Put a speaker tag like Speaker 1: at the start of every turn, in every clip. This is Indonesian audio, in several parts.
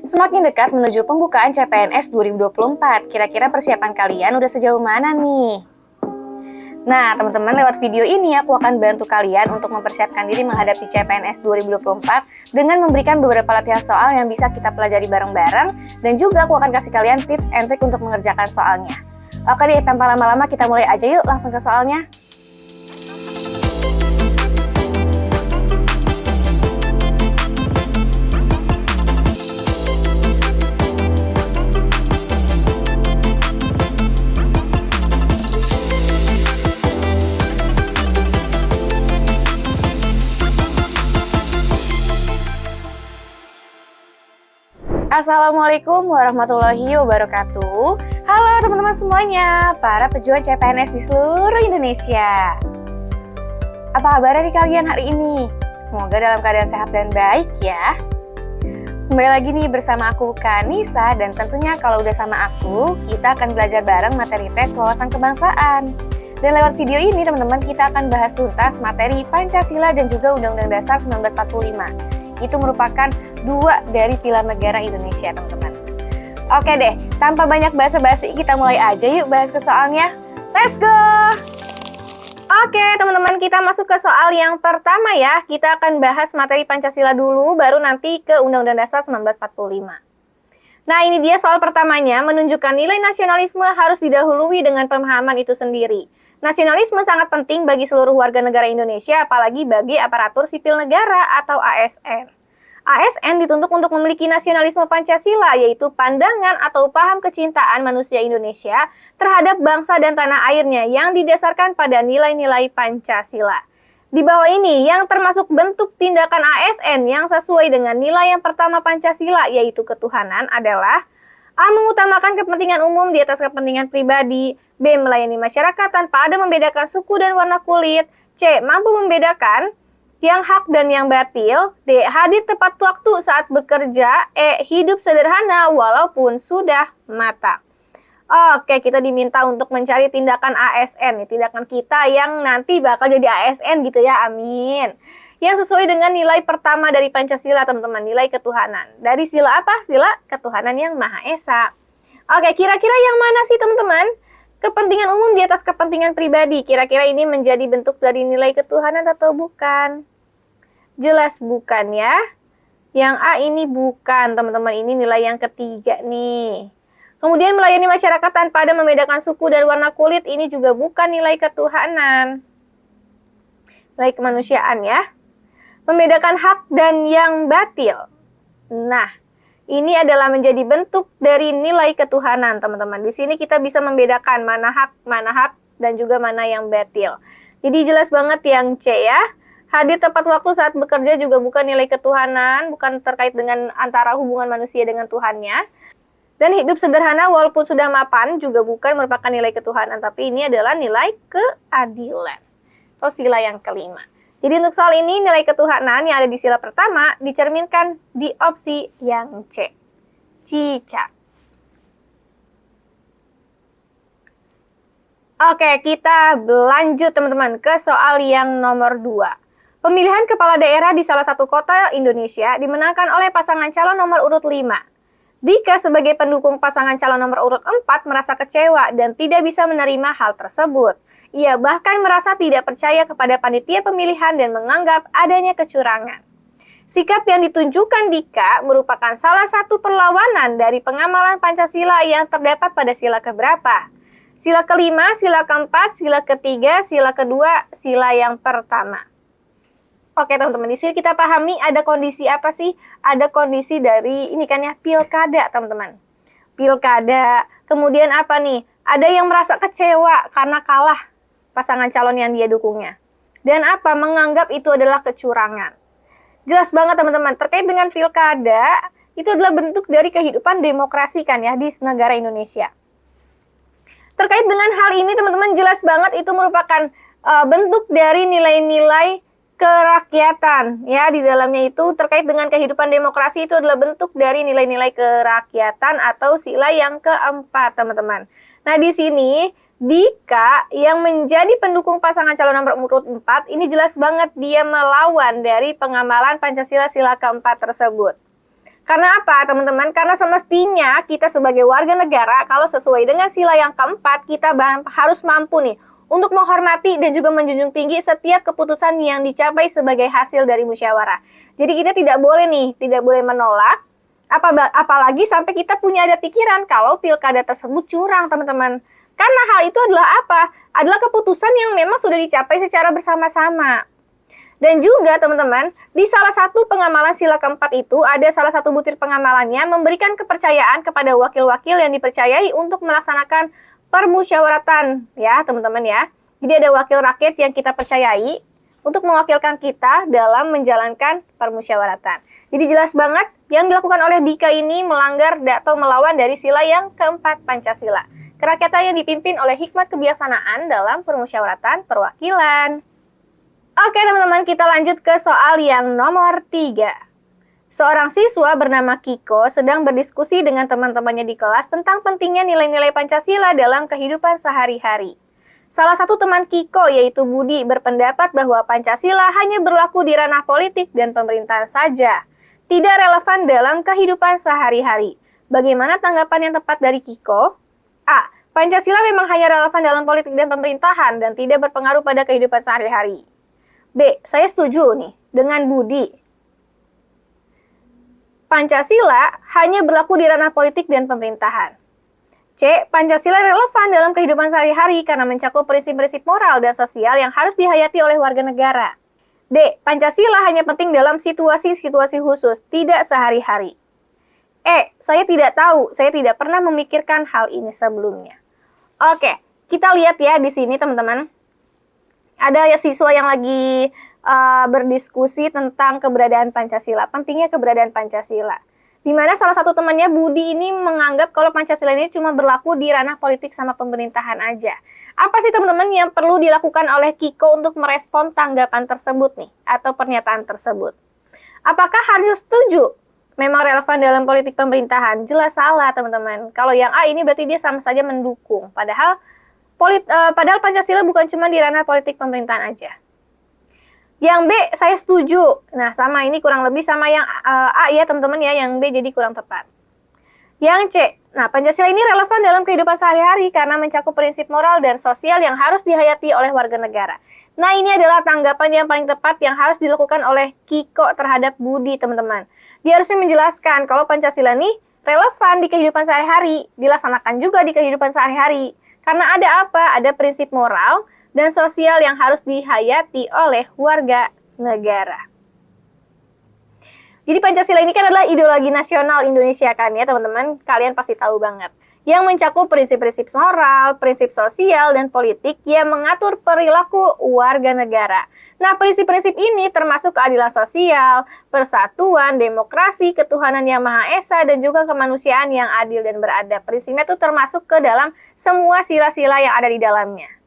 Speaker 1: Semakin dekat menuju pembukaan CPNS 2024, kira-kira persiapan kalian udah sejauh mana nih? Nah, teman-teman, lewat video ini aku akan bantu kalian untuk mempersiapkan diri menghadapi CPNS 2024 dengan memberikan beberapa latihan soal yang bisa kita pelajari bareng-bareng, dan juga aku akan kasih kalian tips and trick untuk mengerjakan soalnya. Oke deh, tanpa lama-lama kita mulai aja yuk langsung ke soalnya. Assalamualaikum warahmatullahi wabarakatuh. Halo teman-teman semuanya, para pejuang CPNS di seluruh Indonesia. Apa kabarnya nih kalian hari ini? Semoga dalam keadaan sehat dan baik ya. Kembali lagi nih bersama aku Kanisa, dan tentunya kalau udah sama aku, kita akan belajar bareng materi tes wawasan kebangsaan. Dan lewat video ini teman-teman kita akan bahas tuntas materi Pancasila dan juga Undang-Undang Dasar 1945. Itu merupakan dua dari pilar negara Indonesia, teman-teman. Oke deh, tanpa banyak basa-basi, kita mulai aja yuk bahas ke soalnya. Let's go! Oke, teman-teman, kita masuk ke soal yang pertama ya. Kita akan bahas materi Pancasila dulu, baru nanti ke Undang-Undang Dasar 1945. Nah, ini dia soal pertamanya, menunjukkan nilai nasionalisme harus didahului dengan pemahaman itu sendiri. Nasionalisme sangat penting bagi seluruh warga negara Indonesia, apalagi bagi aparatur sipil negara atau ASN. ASN dituntut untuk memiliki nasionalisme Pancasila, yaitu pandangan atau paham kecintaan manusia Indonesia terhadap bangsa dan tanah airnya yang didasarkan pada nilai-nilai Pancasila. Di bawah ini, yang termasuk bentuk tindakan ASN yang sesuai dengan nilai yang pertama Pancasila, yaitu ketuhanan adalah A. Mengutamakan kepentingan umum di atas kepentingan pribadi. B. Melayani masyarakat tanpa ada membedakan suku dan warna kulit. C. Mampu membedakan yang hak dan yang batil. D. Hadir tepat waktu saat bekerja. E. Hidup sederhana walaupun sudah matang. Oke, kita diminta untuk mencari tindakan ASN, tindakan kita yang nanti bakal jadi ASN gitu ya, amin. Yang sesuai dengan nilai pertama dari Pancasila, teman-teman, nilai ketuhanan. Dari sila apa? Sila ketuhanan yang Maha Esa. Oke, kira-kira yang mana sih, teman-teman? Kepentingan umum di atas kepentingan pribadi. Kira-kira ini menjadi bentuk dari nilai ketuhanan atau bukan? Jelas bukan ya. Yang A ini bukan, teman-teman. Ini nilai yang ketiga nih. Kemudian melayani masyarakat tanpa ada membedakan suku dan warna kulit. Ini juga bukan nilai ketuhanan. Nilai kemanusiaan ya. Membedakan hak dan yang batil. Nah, ini adalah menjadi bentuk dari nilai ketuhanan, teman-teman. Di sini kita bisa membedakan mana hak, dan juga mana yang batil. Jadi jelas banget yang C ya. Hadir tepat waktu saat bekerja juga bukan nilai ketuhanan, bukan terkait dengan antara hubungan manusia dengan Tuhannya. Dan hidup sederhana walaupun sudah mapan juga bukan merupakan nilai ketuhanan, tapi ini adalah nilai keadilan. Atau sila yang kelima. Jadi untuk soal ini, nilai ketuhanan yang ada di sila pertama dicerminkan di opsi yang C. Cicak. Oke, kita lanjut teman-teman ke soal yang nomor 2. Pemilihan kepala daerah di salah satu kota Indonesia dimenangkan oleh pasangan calon nomor urut 5. Dika sebagai pendukung pasangan calon nomor urut 4 merasa kecewa dan tidak bisa menerima hal tersebut. Ia bahkan merasa tidak percaya kepada panitia pemilihan dan menganggap adanya kecurangan. Sikap yang ditunjukkan Dika merupakan salah satu perlawanan dari pengamalan Pancasila yang terdapat pada sila keberapa? Sila kelima, sila keempat, sila ketiga, sila kedua, sila yang pertama. Oke teman-teman, di sini kita pahami ada kondisi apa sih? Ada kondisi dari ini kan ya, pilkada teman-teman. Pilkada, kemudian apa nih? Ada yang merasa kecewa karena kalah pasangan calon yang dia dukungnya. Dan apa? Menganggap itu adalah kecurangan. Jelas banget teman-teman, terkait dengan pilkada, itu adalah bentuk dari kehidupan demokrasi kan ya di negara Indonesia. Terkait dengan hal ini teman-teman, jelas banget itu merupakan bentuk dari nilai-nilai kerakyatan. Ya, di dalamnya itu terkait dengan kehidupan demokrasi itu adalah bentuk dari nilai-nilai kerakyatan atau sila yang keempat teman-teman. Nah, di sini Dika yang menjadi pendukung pasangan calon nomor urut 4 ini jelas banget dia melawan dari pengamalan Pancasila sila keempat tersebut. Karena apa, teman-teman? Karena semestinya kita sebagai warga negara, kalau sesuai dengan sila yang keempat, kita harus mampu nih untuk menghormati dan juga menjunjung tinggi setiap keputusan yang dicapai sebagai hasil dari musyawarah. Jadi kita tidak boleh menolak, apalagi sampai kita punya ada pikiran kalau pilkada tersebut curang, teman-teman. Karena hal itu adalah apa? Adalah keputusan yang memang sudah dicapai secara bersama-sama. Dan juga teman-teman, di salah satu pengamalan sila keempat itu ada salah satu butir pengamalannya memberikan kepercayaan kepada wakil-wakil yang dipercayai untuk melaksanakan permusyawaratan ya teman-teman ya. Jadi ada wakil rakyat yang kita percayai untuk mewakilkan kita dalam menjalankan permusyawaratan. Jadi jelas banget yang dilakukan oleh Dika ini melanggar atau melawan dari sila yang keempat Pancasila. Kerakyatan yang dipimpin oleh hikmat kebijaksanaan dalam permusyawaratan perwakilan. Oke teman-teman, kita lanjut ke soal yang nomor 3. Seorang siswa bernama Kiko sedang berdiskusi dengan teman-temannya di kelas tentang pentingnya nilai-nilai Pancasila dalam kehidupan sehari-hari. Salah satu teman Kiko, yaitu Budi, berpendapat bahwa Pancasila hanya berlaku di ranah politik dan pemerintahan saja, tidak relevan dalam kehidupan sehari-hari. Bagaimana tanggapan yang tepat dari Kiko? A. Pancasila memang hanya relevan dalam politik dan pemerintahan dan tidak berpengaruh pada kehidupan sehari-hari. B. Saya setuju nih dengan Budi. Pancasila hanya berlaku di ranah politik dan pemerintahan. C. Pancasila relevan dalam kehidupan sehari-hari karena mencakup prinsip-prinsip moral dan sosial yang harus dihayati oleh warga negara. D. Pancasila hanya penting dalam situasi-situasi khusus, tidak sehari-hari. E. Saya tidak tahu, saya tidak pernah memikirkan hal ini sebelumnya. Oke, kita lihat ya di sini teman-teman. Ada siswa yang lagi berdiskusi tentang keberadaan Pancasila, pentingnya keberadaan Pancasila. Di mana salah satu temannya Budi ini menganggap kalau Pancasila ini cuma berlaku di ranah politik sama pemerintahan aja. Apa sih teman-teman yang perlu dilakukan oleh Kiko untuk merespon tanggapan tersebut nih, atau pernyataan tersebut? Apakah harus setuju? Memang relevan dalam politik pemerintahan? Jelas salah teman-teman. Kalau yang A ini berarti dia sama saja mendukung. Padahal Pancasila bukan cuma di ranah politik pemerintahan aja. Yang B, saya setuju. Nah, sama ini kurang lebih sama yang A ya teman-teman ya, yang B jadi kurang tepat. Yang C, nah Pancasila ini relevan dalam kehidupan sehari-hari karena mencakup prinsip moral dan sosial yang harus dihayati oleh warga negara. Nah, ini adalah tanggapan yang paling tepat yang harus dilakukan oleh Kiko terhadap Budi, teman-teman. Dia harusnya menjelaskan kalau Pancasila ini relevan di kehidupan sehari-hari, dilaksanakan juga di kehidupan sehari-hari. Karena ada apa? Ada prinsip moral dan sosial yang harus dihayati oleh warga negara. Jadi Pancasila ini kan adalah ideologi nasional Indonesia kan ya teman-teman. Kalian pasti tahu banget. Yang mencakup prinsip-prinsip moral, prinsip sosial, dan politik yang mengatur perilaku warga negara. Nah, prinsip-prinsip ini termasuk keadilan sosial, persatuan, demokrasi, ketuhanan yang Maha Esa, dan juga kemanusiaan yang adil dan beradab. Prinsipnya itu termasuk ke dalam semua sila-sila yang ada di dalamnya.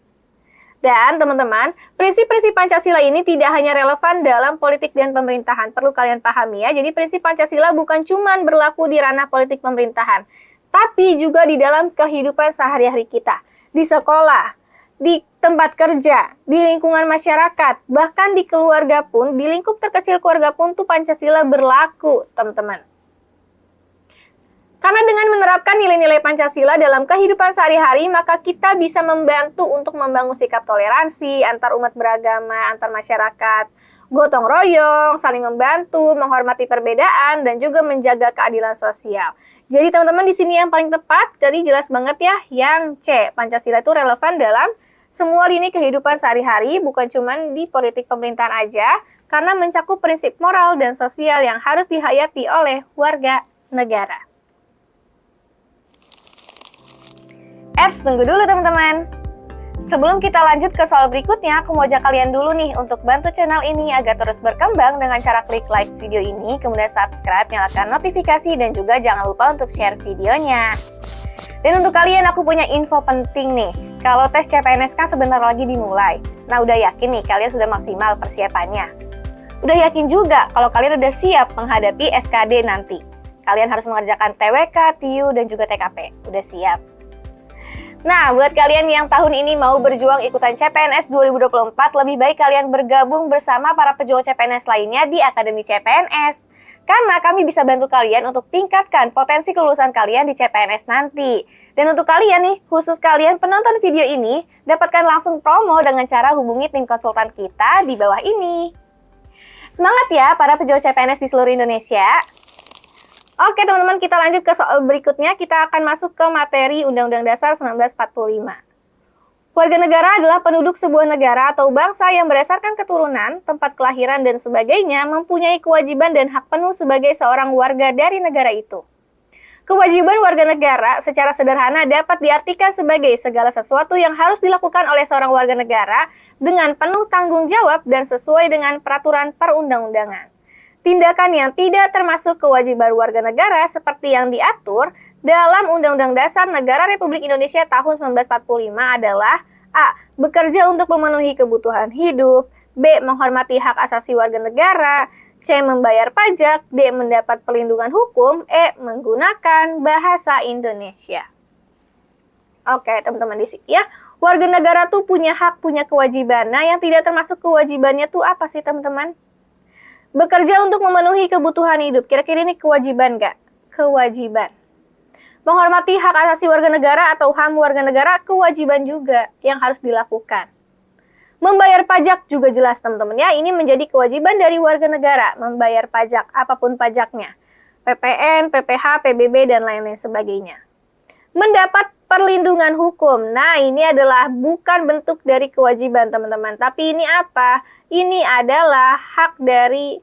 Speaker 1: Dan teman-teman, prinsip-prinsip Pancasila ini tidak hanya relevan dalam politik dan pemerintahan. Perlu kalian pahami ya, jadi prinsip Pancasila bukan cuma berlaku di ranah politik pemerintahan, tapi juga di dalam kehidupan sehari-hari kita. Di sekolah, di tempat kerja, di lingkungan masyarakat, bahkan di keluarga pun, di lingkup terkecil keluarga pun tuh Pancasila berlaku, teman-teman. Karena dengan menerapkan nilai-nilai Pancasila dalam kehidupan sehari-hari, maka kita bisa membantu untuk membangun sikap toleransi antar umat beragama, antar masyarakat, gotong royong, saling membantu, menghormati perbedaan, dan juga menjaga keadilan sosial. Jadi teman-teman di sini yang paling tepat, jadi jelas banget ya, yang C, Pancasila itu relevan dalam semua lini kehidupan sehari-hari, bukan cuma di politik pemerintahan aja, karena mencakup prinsip moral dan sosial yang harus dihayati oleh warga negara. Tunggu dulu teman-teman. Sebelum kita lanjut ke soal berikutnya, aku mau ajak kalian dulu nih untuk bantu channel ini agar terus berkembang dengan cara klik like video ini, kemudian subscribe, nyalakan notifikasi, dan juga jangan lupa untuk share videonya. Dan untuk kalian aku punya info penting nih, kalau tes CPNS kan sebentar lagi dimulai. Nah udah yakin nih kalian sudah maksimal persiapannya? Udah yakin juga kalau kalian udah siap menghadapi SKD nanti? Kalian harus mengerjakan TWK, TIU, dan juga TKP. Udah siap? Nah, buat kalian yang tahun ini mau berjuang ikutan CPNS 2024, lebih baik kalian bergabung bersama para pejuang CPNS lainnya di Akademi CPNS. Karena kami bisa bantu kalian untuk tingkatkan potensi kelulusan kalian di CPNS nanti. Dan untuk kalian nih, khusus kalian penonton video ini, dapatkan langsung promo dengan cara hubungi tim konsultan kita di bawah ini. Semangat ya para pejuang CPNS di seluruh Indonesia. Oke teman-teman, kita lanjut ke soal berikutnya. Kita akan masuk ke materi Undang-Undang Dasar 1945. Warga negara adalah penduduk sebuah negara atau bangsa yang berdasarkan keturunan, tempat kelahiran, dan sebagainya mempunyai kewajiban dan hak penuh sebagai seorang warga dari negara itu. Kewajiban warga negara secara sederhana dapat diartikan sebagai segala sesuatu yang harus dilakukan oleh seorang warga negara dengan penuh tanggung jawab dan sesuai dengan peraturan perundang-undangan. Tindakan yang tidak termasuk kewajiban warga negara seperti yang diatur dalam Undang-Undang Dasar Negara Republik Indonesia tahun 1945 adalah A. Bekerja untuk memenuhi kebutuhan hidup, B. Menghormati hak asasi warga negara, C. Membayar pajak, D. Mendapat perlindungan hukum, E. Menggunakan bahasa Indonesia. Oke teman-teman di sini ya, warga negara tuh punya hak, punya kewajiban. Nah yang tidak termasuk kewajibannya tuh apa sih teman-teman? Bekerja untuk memenuhi kebutuhan hidup. Kira-kira ini kewajiban nggak? Kewajiban. Menghormati hak asasi warga negara atau HAM warga negara, kewajiban juga yang harus dilakukan. Membayar pajak juga jelas teman-teman ya. Ini menjadi kewajiban dari warga negara. Membayar pajak, apapun pajaknya. PPN, PPH, PBB, dan lain-lain sebagainya. Mendapat perlindungan hukum. Nah, ini adalah bukan bentuk dari kewajiban, teman-teman. Tapi ini apa? Ini adalah hak dari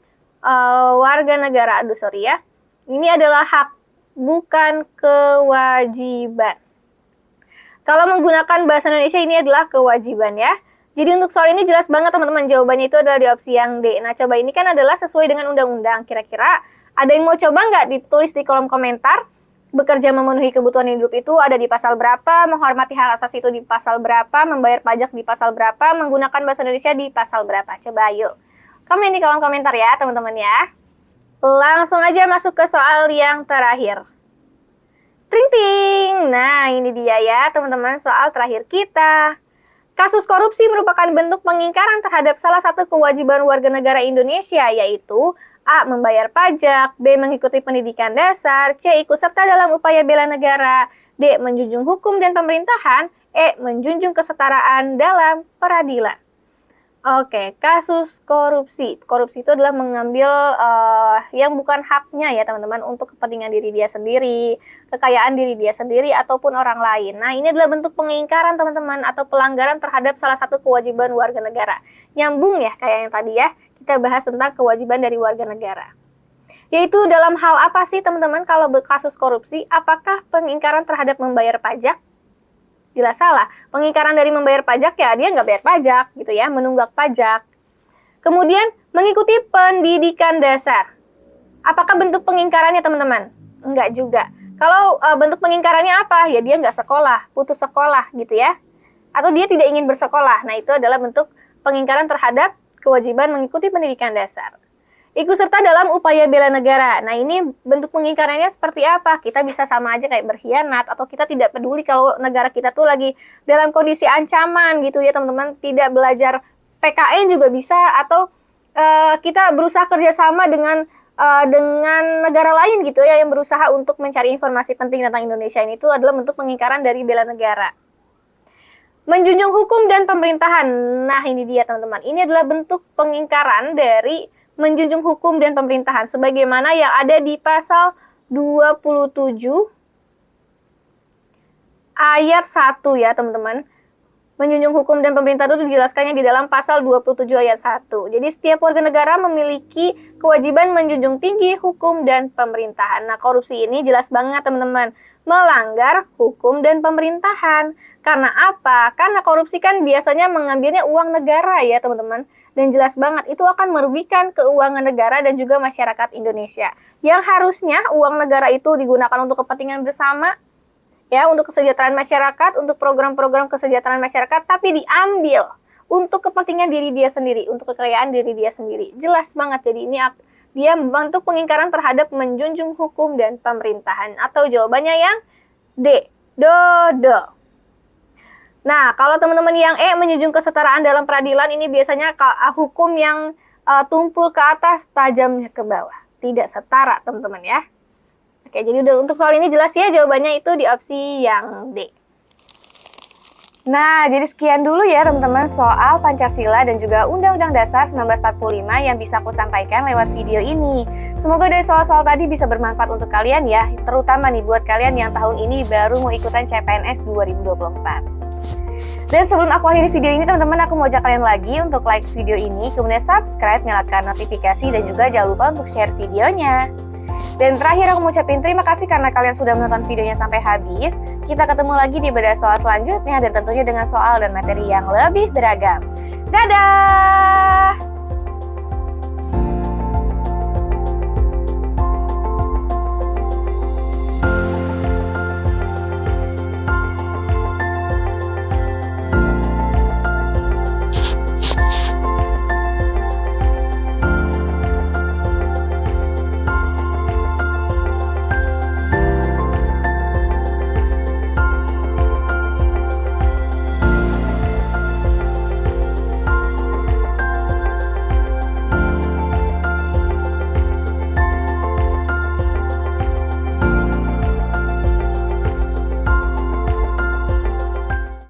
Speaker 1: warga negara. Aduh, sorry ya. Ini adalah hak, bukan kewajiban. Kalau menggunakan bahasa Indonesia, ini adalah kewajiban ya. Jadi untuk soal ini jelas banget, teman-teman. Jawabannya itu adalah di opsi yang D. Nah, coba ini kan adalah sesuai dengan undang-undang. Kira-kira ada yang mau coba nggak? Ditulis di kolom komentar. Bekerja memenuhi kebutuhan hidup itu ada di pasal berapa, menghormati hak asasi itu di pasal berapa, membayar pajak di pasal berapa, menggunakan bahasa Indonesia di pasal berapa. Coba yuk, komen di kolom komentar ya teman-teman ya. Langsung aja masuk ke soal yang terakhir. Tring ting, nah ini dia ya teman-teman soal terakhir kita. Kasus korupsi merupakan bentuk pengingkaran terhadap salah satu kewajiban warga negara Indonesia, yaitu A. Membayar pajak, B. Mengikuti pendidikan dasar, C. Ikut serta dalam upaya bela negara, D. Menjunjung hukum dan pemerintahan, E. Menjunjung kesetaraan dalam peradilan. Oke, kasus korupsi. Korupsi itu adalah mengambil yang bukan haknya ya teman-teman untuk kepentingan diri dia sendiri, kekayaan diri dia sendiri ataupun orang lain. Nah, ini adalah bentuk pengingkaran teman-teman atau pelanggaran terhadap salah satu kewajiban warga negara. Nyambung ya kayak yang tadi ya, kita bahas tentang kewajiban dari warga negara. Yaitu dalam hal apa sih teman-teman kalau kasus korupsi? Apakah pengingkaran terhadap membayar pajak? Jelas salah. Pengingkaran dari membayar pajak ya dia nggak bayar pajak gitu ya, menunggak pajak. Kemudian mengikuti pendidikan dasar. Apakah bentuk pengingkarannya teman-teman? Enggak juga. Kalau bentuk pengingkarannya apa? Ya dia nggak sekolah, putus sekolah gitu ya. Atau dia tidak ingin bersekolah. Nah itu adalah bentuk pengingkaran terhadap kewajiban mengikuti pendidikan dasar. Ikut serta dalam upaya bela negara. Nah ini bentuk pengingkarannya seperti apa? Kita bisa sama aja kayak berkhianat atau kita tidak peduli kalau negara kita tuh lagi dalam kondisi ancaman gitu ya teman-teman. Tidak belajar PKN juga bisa atau kita berusaha kerjasama dengan negara lain gitu ya yang berusaha untuk mencari informasi penting tentang Indonesia. Ini tuh adalah bentuk pengingkaran dari bela negara. Menjunjung hukum dan pemerintahan. Nah ini dia teman-teman. Ini adalah bentuk pengingkaran dari menjunjung hukum dan pemerintahan sebagaimana yang ada di pasal 27 ayat 1 ya teman-teman. Menjunjung hukum dan pemerintahan itu dijelaskannya di dalam pasal 27 ayat 1. Jadi setiap warga negara memiliki kewajiban menjunjung tinggi hukum dan pemerintahan. Nah, korupsi ini jelas banget teman-teman, melanggar hukum dan pemerintahan. Karena apa? Karena korupsi kan biasanya mengambilnya uang negara ya teman-teman. Dan jelas banget itu akan merugikan keuangan negara dan juga masyarakat Indonesia. Yang harusnya uang negara itu digunakan untuk kepentingan bersama, ya, untuk kesejahteraan masyarakat, untuk program-program kesejahteraan masyarakat, tapi diambil untuk kepentingan diri dia sendiri, untuk kekayaan diri dia sendiri. Jelas banget, jadi ini dia bentuk pengingkaran terhadap menjunjung hukum dan pemerintahan. Atau jawabannya yang D, do. Nah, kalau teman-teman yang E, menjunjung kesetaraan dalam peradilan, ini biasanya hukum yang tumpul ke atas, tajamnya ke bawah. tidak setara, teman-teman ya. Oke, jadi udah untuk soal ini jelas ya, jawabannya itu di opsi yang D. Nah, jadi sekian dulu ya teman-teman soal Pancasila dan juga Undang-Undang Dasar 1945 yang bisa aku sampaikan lewat video ini. Semoga dari soal-soal tadi bisa bermanfaat untuk kalian ya, terutama nih buat kalian yang tahun ini baru mau ikutan CPNS 2024. Dan sebelum aku akhiri video ini teman-teman, aku mau ajak kalian lagi untuk like video ini, kemudian subscribe, nyalakan notifikasi, dan juga jangan lupa untuk share videonya. Dan terakhir aku mau ucapin terima kasih karena kalian sudah menonton videonya sampai habis. Kita ketemu lagi di bedah soal selanjutnya dan tentunya dengan soal dan materi yang lebih beragam. Dadah!